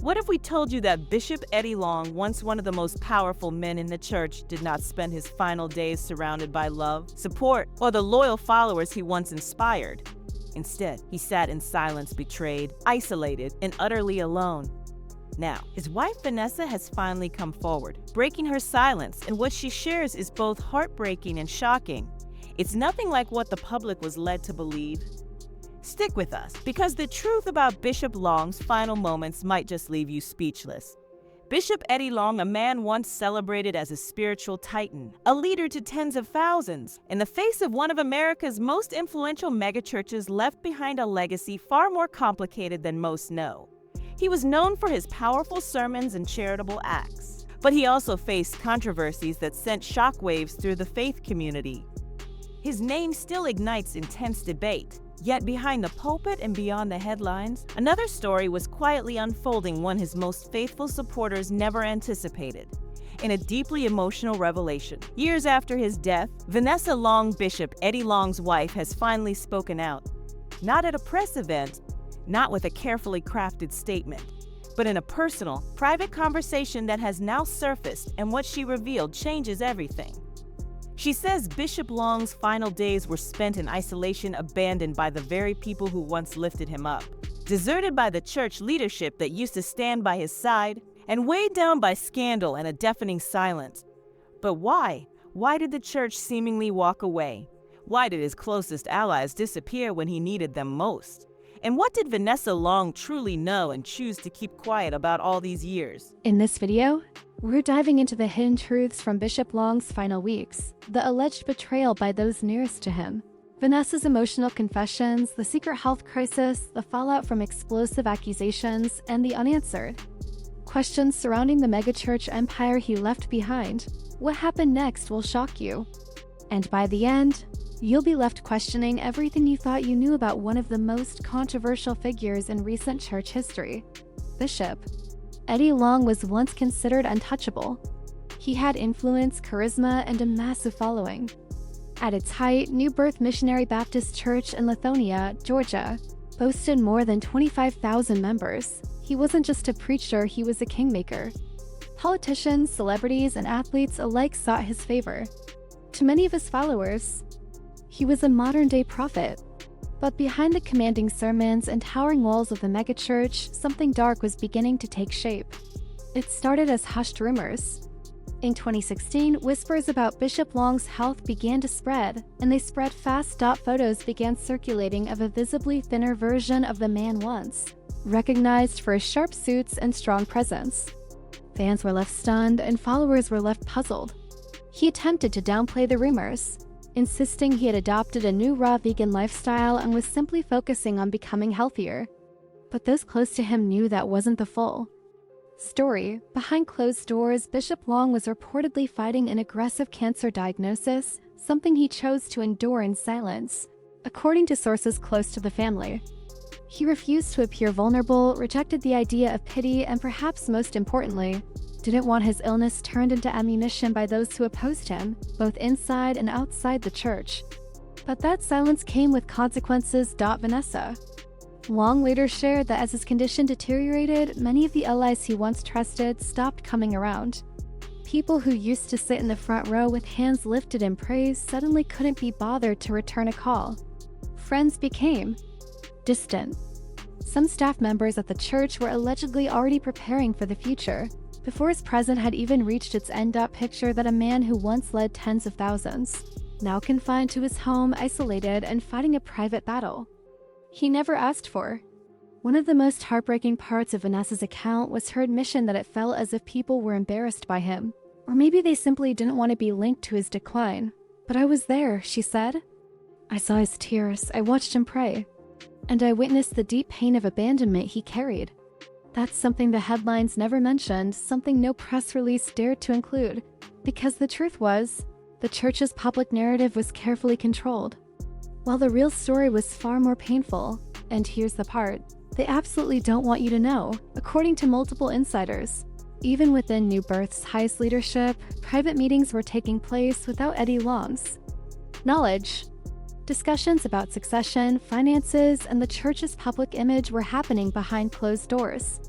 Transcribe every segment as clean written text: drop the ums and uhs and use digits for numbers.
What if we told you that Bishop Eddie Long, once one of the most powerful men in the church, did not spend his final days surrounded by love, support, or the loyal followers he once inspired? Instead, he sat in silence, betrayed, isolated, and utterly alone. Now, his wife Vanessa has finally come forward, breaking her silence, and what she shares is both heartbreaking and shocking. It's nothing like what the public was led to believe. Stick with us, because the truth about Bishop Long's final moments might just leave you speechless. Bishop Eddie Long, a man once celebrated as a spiritual titan, a leader to tens of thousands, in the face of one of America's most influential megachurches, left behind a legacy far more complicated than most know. He was known for his powerful sermons and charitable acts, but he also faced controversies that sent shockwaves through the faith community. His name still ignites intense debate. Yet behind the pulpit and beyond the headlines, another story was quietly unfolding, one his most faithful supporters never anticipated. In a deeply emotional revelation, years after his death, Vanessa Long, Bishop Eddie Long's wife, has finally spoken out. Not at a press event, not with a carefully crafted statement, but in a personal, private conversation that has now surfaced, and what she revealed changes everything. She says Bishop Long's final days were spent in isolation, abandoned by the very people who once lifted him up, deserted by the church leadership that used to stand by his side, and weighed down by scandal and a deafening silence. But why? Why did the church seemingly walk away? Why did his closest allies disappear when he needed them most? And what did Vanessa Long truly know and choose to keep quiet about all these years? In this video, we're diving into the hidden truths from Bishop Long's final weeks, the alleged betrayal by those nearest to him, Vanessa's emotional confessions, the secret health crisis, the fallout from explosive accusations, and the unanswered questions surrounding the megachurch empire he left behind. What happened next will shock you. And by the end, you'll be left questioning everything you thought you knew about one of the most controversial figures in recent church history. Bishop Eddie Long was once considered untouchable. He had influence, charisma, and a massive following. At its height, New Birth Missionary Baptist Church in Lithonia, Georgia, boasted more than 25,000 members. He wasn't just a preacher, he was a kingmaker. Politicians, celebrities, and athletes alike sought his favor. To many of his followers, he was a modern-day prophet. But behind the commanding sermons and towering walls of the megachurch, something dark was beginning to take shape. It started as hushed rumors. In 2016, whispers about Bishop Long's health began to spread, and they spread fast. Photos began circulating of a visibly thinner version of the man once recognized for his sharp suits and strong presence. Fans were left stunned, and followers were left puzzled. He attempted to downplay the rumors, insisting he had adopted a new raw vegan lifestyle and was simply focusing on becoming healthier. But those close to him knew that wasn't the full story. Behind closed doors, Bishop Long was reportedly fighting an aggressive cancer diagnosis, something he chose to endure in silence. According to sources close to the family, he refused to appear vulnerable, rejected the idea of pity, and perhaps most importantly, didn't want his illness turned into ammunition by those who opposed him, both inside and outside the church. But that silence came with consequences. Vanessa Long later shared that as his condition deteriorated, many of the allies he once trusted stopped coming around. People who used to sit in the front row with hands lifted in praise suddenly couldn't be bothered to return a call. Friends became distant. Some staff members at the church were allegedly already preparing for the future, before his present had even reached its end. Picture that a man who once led tens of thousands, now confined to his home, isolated and fighting a private battle he never asked for. One of the most heartbreaking parts of Vanessa's account was her admission that it felt as if people were embarrassed by him, or maybe they simply didn't want to be linked to his decline. But I was there, she said. I saw his tears, I watched him pray, and I witnessed the deep pain of abandonment he carried. That's something the headlines never mentioned, something no press release dared to include, because the truth was, the church's public narrative was carefully controlled, while the real story was far more painful. And here's the part they absolutely don't want you to know. According to multiple insiders, even within New Birth's highest leadership, private meetings were taking place without Eddie Long's knowledge. Discussions about succession, finances, and the church's public image were happening behind closed doors.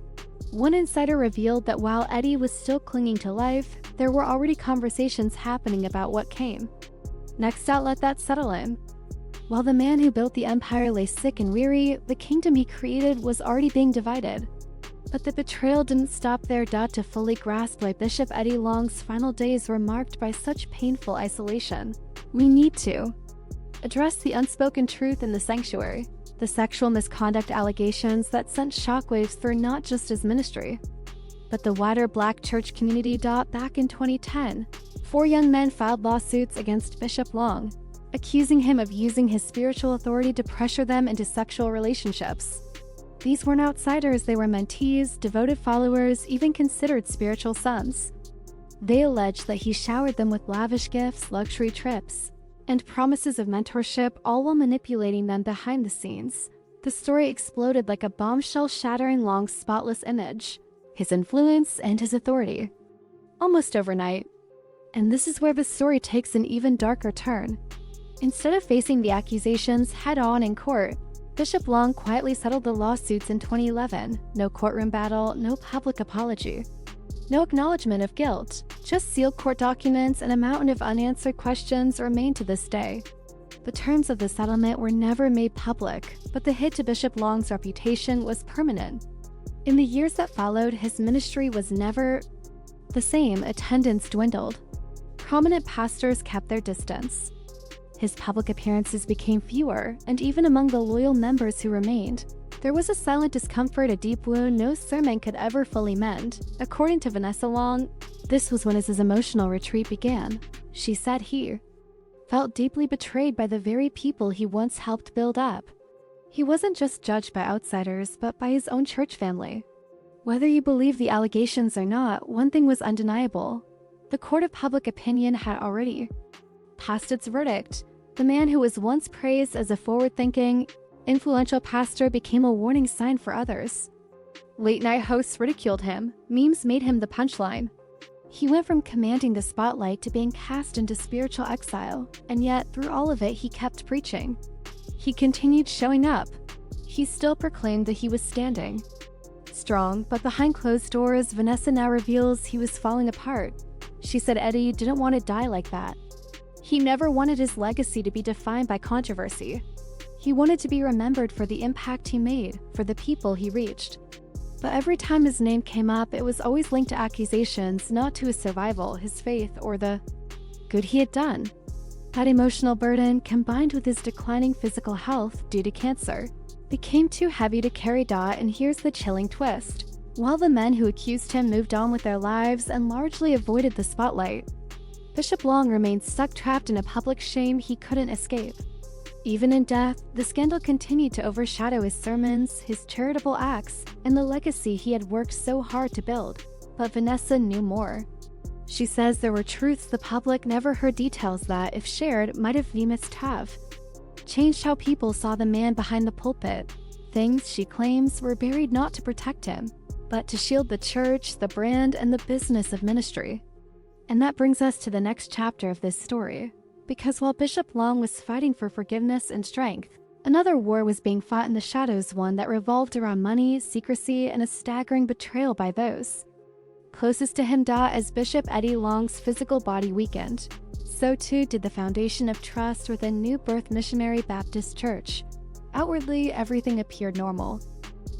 One insider revealed that while Eddie was still clinging to life, there were already conversations happening about what came. Next out, let that settle in. While the man who built the empire lay sick and weary, the kingdom he created was already being divided. But the betrayal didn't stop there. To fully grasp why Bishop Eddie Long's final days were marked by such painful isolation, we need to address the unspoken truth in the sanctuary, the sexual misconduct allegations that sent shockwaves through not just his ministry, but the wider Black church community. Back in 2010, 4 young men filed lawsuits against Bishop Long, accusing him of using his spiritual authority to pressure them into sexual relationships. These weren't outsiders, they were mentees, devoted followers, even considered spiritual sons. They alleged that he showered them with lavish gifts, luxury trips, and promises of mentorship, all while manipulating them behind the scenes. The story exploded like a bombshell, shattering Long's spotless image, his influence, and his authority, almost overnight. And this is where the story takes an even darker turn. Instead of facing the accusations head-on in court, Bishop Long quietly settled the lawsuits in 2011. No courtroom battle, no public apology, no acknowledgement of guilt, just sealed court documents, and a mountain of unanswered questions remain to this day. The terms of the settlement were never made public, but the hit to Bishop Long's reputation was permanent. In the years that followed, his ministry was never the same. Attendance dwindled. Prominent pastors kept their distance. His public appearances became fewer, and even among the loyal members who remained, there was a silent discomfort, a deep wound no sermon could ever fully mend. According to Vanessa Long, this was when his emotional retreat began. She said he felt deeply betrayed by the very people he once helped build up. He wasn't just judged by outsiders, but by his own church family. Whether you believe the allegations or not, one thing was undeniable. The court of public opinion had already passed its verdict. The man who was once praised as a forward-thinking, influential pastor became a warning sign for others. Late-night hosts ridiculed him. Memes made him the punchline. He went from commanding the spotlight to being cast into spiritual exile, and yet, through all of it, he kept preaching. He continued showing up. He still proclaimed that he was standing strong, but behind closed doors, Vanessa now reveals he was falling apart. She said Eddie didn't want to die like that. He never wanted his legacy to be defined by controversy. He wanted to be remembered for the impact he made, for the people he reached. But every time his name came up, it was always linked to accusations, not to his survival, his faith, or the good he had done. That emotional burden, combined with his declining physical health due to cancer, became too heavy to carry. And here's the chilling twist. While the men who accused him moved on with their lives and largely avoided the spotlight, Bishop Long remained stuck, trapped in a public shame he couldn't escape. Even in death, the scandal continued to overshadow his sermons, his charitable acts, and the legacy he had worked so hard to build. But Vanessa knew more. She says there were truths the public never heard, details that, if shared, might have missed have changed how people saw the man behind the pulpit. Things, she claims, were buried not to protect him, but to shield the church, the brand, and the business of ministry. And that brings us to the next chapter of this story. Because while Bishop Long was fighting for forgiveness and strength, another war was being fought in the shadows, one that revolved around money, secrecy, and a staggering betrayal by those closest to him. As Bishop Eddie Long's physical body weakened, so too did the foundation of trust within New Birth Missionary Baptist Church. Outwardly, everything appeared normal.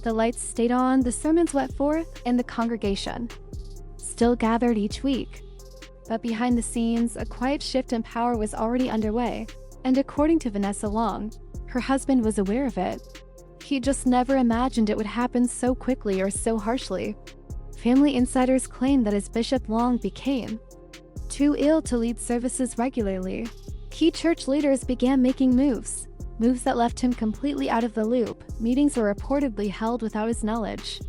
The lights stayed on, the sermons went forth, and the congregation still gathered each week. But behind the scenes, a quiet shift in power was already underway, and according to Vanessa Long, her husband was aware of it. He just never imagined it would happen so quickly or so harshly. Family insiders claim that as Bishop Long became too ill to lead services regularly, key church leaders began making moves that left him completely out of the loop. Meetings were reportedly held without his knowledge.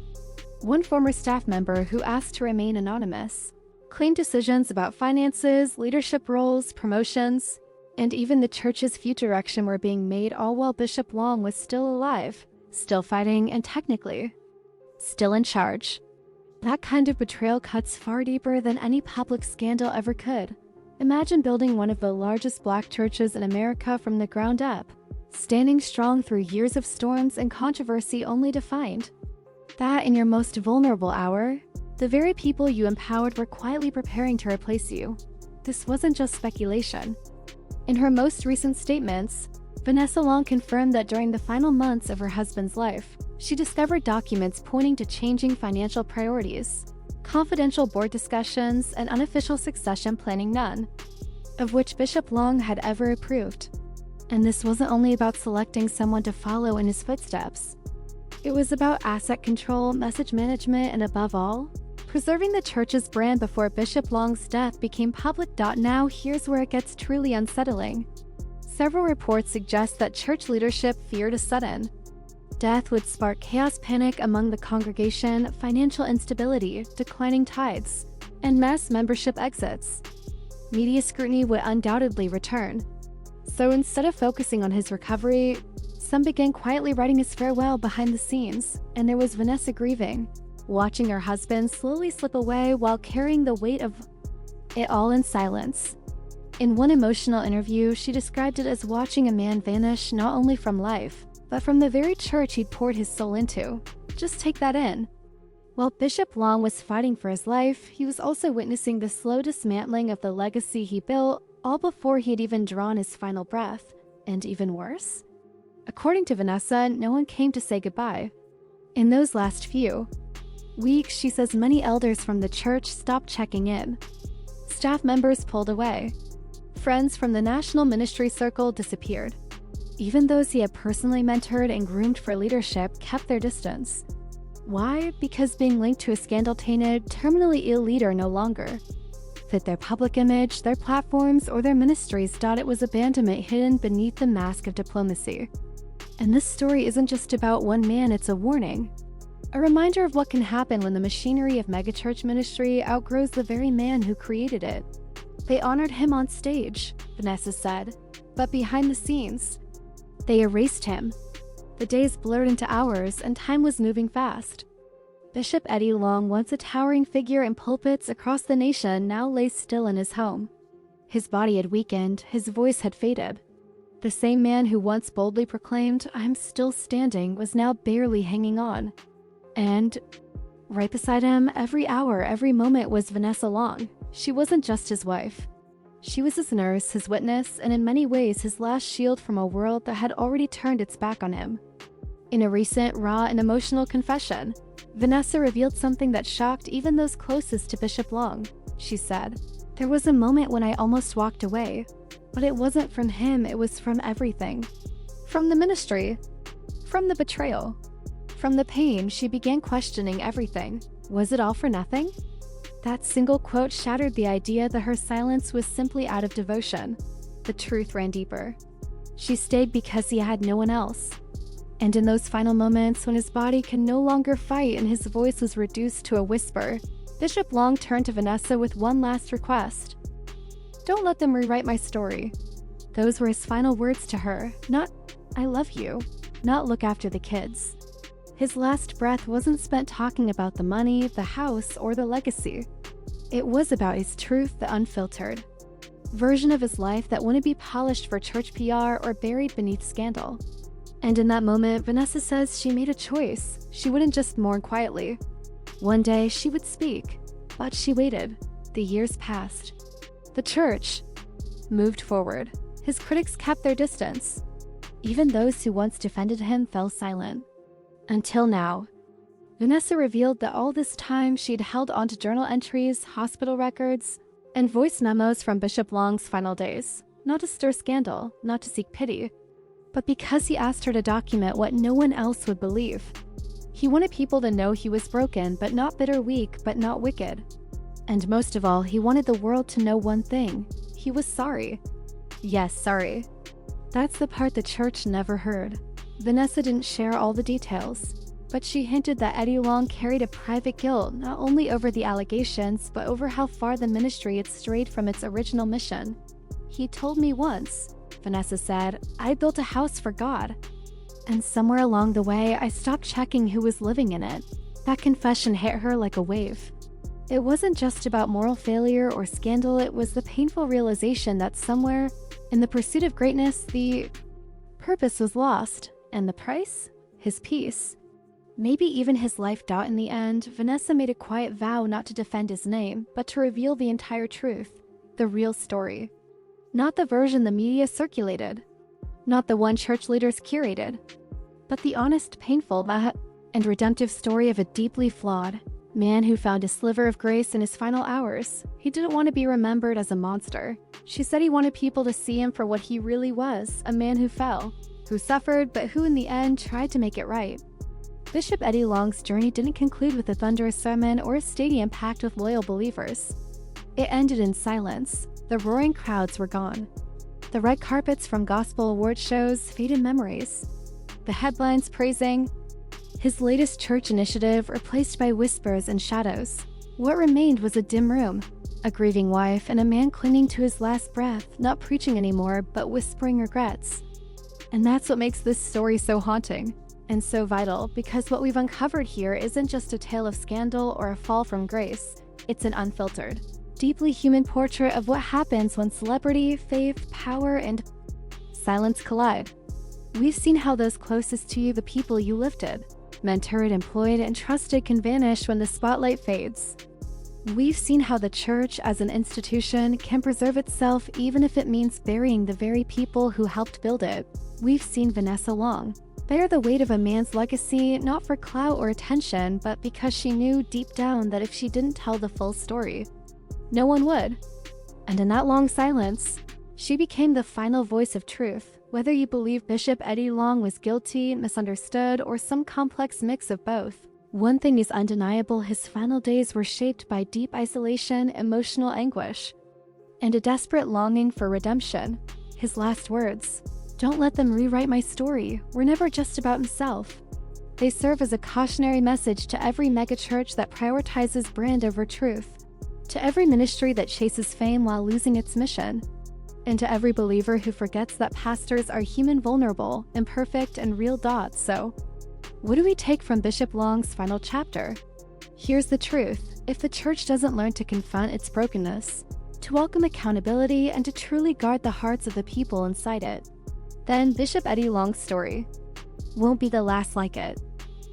One former staff member, who asked to remain anonymous, claimed decisions about finances, leadership roles, promotions, and even the church's future direction were being made, all while Bishop Long was still alive, still fighting, and technically still in charge. That kind of betrayal cuts far deeper than any public scandal ever could. Imagine building one of the largest Black churches in America from the ground up, standing strong through years of storms and controversy, only to find That in your most vulnerable hour, the very people you empowered were quietly preparing to replace you. This wasn't just speculation. In her most recent statements, Vanessa Long confirmed that during the final months of her husband's life, she discovered documents pointing to changing financial priorities, confidential board discussions, and unofficial succession planning, none of which Bishop Long had ever approved. And this wasn't only about selecting someone to follow in his footsteps. It was about asset control, message management, and above all, preserving the church's brand before Bishop Long's death became public. Now, here's where it gets truly unsettling. Several reports suggest that church leadership feared a sudden death would spark chaos, panic among the congregation, financial instability, declining tides, and mass membership exits. Media scrutiny would undoubtedly return. So instead of focusing on his recovery, some began quietly writing his farewell behind the scenes, and there was Vanessa grieving, watching her husband slowly slip away while carrying the weight of it all in silence. In one emotional interview, she described it as watching a man vanish not only from life, but from the very church he'd poured his soul into. Just take that in. While Bishop Long was fighting for his life, he was also witnessing the slow dismantling of the legacy he built, all before he had even drawn his final breath. And even worse, according to Vanessa, no one came to say goodbye. In those last few weeks, she says many elders from the church stopped checking in. Staff members pulled away. Friends from the national ministry circle disappeared. Even those he had personally mentored and groomed for leadership kept their distance. Why? Because being linked to a scandal-tainted, terminally ill leader no longer fit their public image, their platforms, or their ministries. It was abandonment hidden beneath the mask of diplomacy. And this story isn't just about one man, it's a warning. A reminder of what can happen when the machinery of megachurch ministry outgrows the very man who created it. They honored him on stage, Vanessa said, but behind the scenes, they erased him. The days blurred into hours, and time was moving fast. Bishop Eddie Long, once a towering figure in pulpits across the nation, now lay still in his home. His body had weakened, his voice had faded. The same man who once boldly proclaimed, "I'm still standing," was now barely hanging on. And right beside him, every hour, every moment, was Vanessa Long. She wasn't just his wife. She was his nurse, his witness, and in many ways his last shield from a world that had already turned its back on him. In a recent, raw, and emotional confession, Vanessa revealed something that shocked even those closest to Bishop Long. She said, "There was a moment when I almost walked away, but it wasn't from him, it was from everything. From the ministry, from the betrayal, from the pain." She began questioning everything. Was it all for nothing? That single quote shattered the idea that her silence was simply out of devotion. The truth ran deeper. She stayed because he had no one else. And in those final moments, when his body could no longer fight and his voice was reduced to a whisper, Bishop Long turned to Vanessa with one last request. "Don't let them rewrite my story." Those were his final words to her. Not, "I love you," not, "look after the kids." His last breath wasn't spent talking about the money, the house, or the legacy. It was about his truth, the unfiltered version of his life that wouldn't be polished for church PR or buried beneath scandal. And in that moment, Vanessa says she made a choice. She wouldn't just mourn quietly. One day, she would speak, but she waited. The years passed. The church moved forward. His critics kept their distance. Even those who once defended him fell silent. Until now. Vanessa revealed that all this time she'd held onto journal entries, hospital records, and voice memos from Bishop Long's final days. Not to stir scandal, not to seek pity, but because he asked her to document what no one else would believe. He wanted people to know he was broken, but not bitter, weak, but not wicked. And most of all, he wanted the world to know one thing. He was sorry. Yes, sorry. That's the part the church never heard. Vanessa didn't share all the details, but she hinted that Eddie Long carried a private guilt not only over the allegations, but over how far the ministry had strayed from its original mission. "He told me once," Vanessa said, "I built a house for God. And somewhere along the way, I stopped checking who was living in it." That confession hit her like a wave. It wasn't just about moral failure or scandal, it was the painful realization that somewhere, in the pursuit of greatness, the purpose was lost. And the price? His peace. Maybe even his life doubt in the end, Vanessa made a quiet vow not to defend his name, but to reveal the entire truth, the real story. Not the version the media circulated, not the one church leaders curated, but the honest, painful, and redemptive story of a deeply flawed man who found a sliver of grace in his final hours. He didn't want to be remembered as a monster. She said he wanted people to see him for what he really was, a man who fell, who suffered, but who in the end tried to make it right. Bishop Eddie Long's journey didn't conclude with a thunderous sermon or a stadium packed with loyal believers. It ended in silence. The roaring crowds were gone. The red carpets from gospel award shows faded memories. The headlines praising his latest church initiative replaced by whispers and shadows. What remained was a dim room, a grieving wife, and a man clinging to his last breath, not preaching anymore, but whispering regrets. And that's what makes this story so haunting and so vital, because what we've uncovered here isn't just a tale of scandal or a fall from grace. It's an unfiltered, deeply human portrait of what happens when celebrity, faith, power, and silence collide. We've seen how those closest to you, the people you lifted, mentored, employed, and trusted, can vanish when the spotlight fades. We've seen how the church as an institution can preserve itself even if it means burying the very people who helped build it. We've seen Vanessa Long bear the weight of a man's legacy, not for clout or attention, but because she knew deep down that if she didn't tell the full story, no one would. And in that long silence, she became the final voice of truth. Whether you believe Bishop Eddie Long was guilty, misunderstood, or some complex mix of both, one thing is undeniable: his final days were shaped by deep isolation, emotional anguish, and a desperate longing for redemption. His last words, "Don't let them rewrite my story," were never just about himself. They serve as a cautionary message to every megachurch that prioritizes brand over truth, to every ministry that chases fame while losing its mission, and to every believer who forgets that pastors are human, vulnerable, imperfect, and real. So, what do we take from Bishop Long's final chapter? Here's the truth: if the church doesn't learn to confront its brokenness, to welcome accountability, and to truly guard the hearts of the people inside it, then Bishop Eddie Long's story won't be the last like it.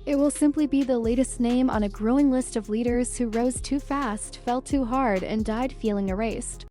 It will simply be the latest name on a growing list of leaders who rose too fast, fell too hard, and died feeling erased.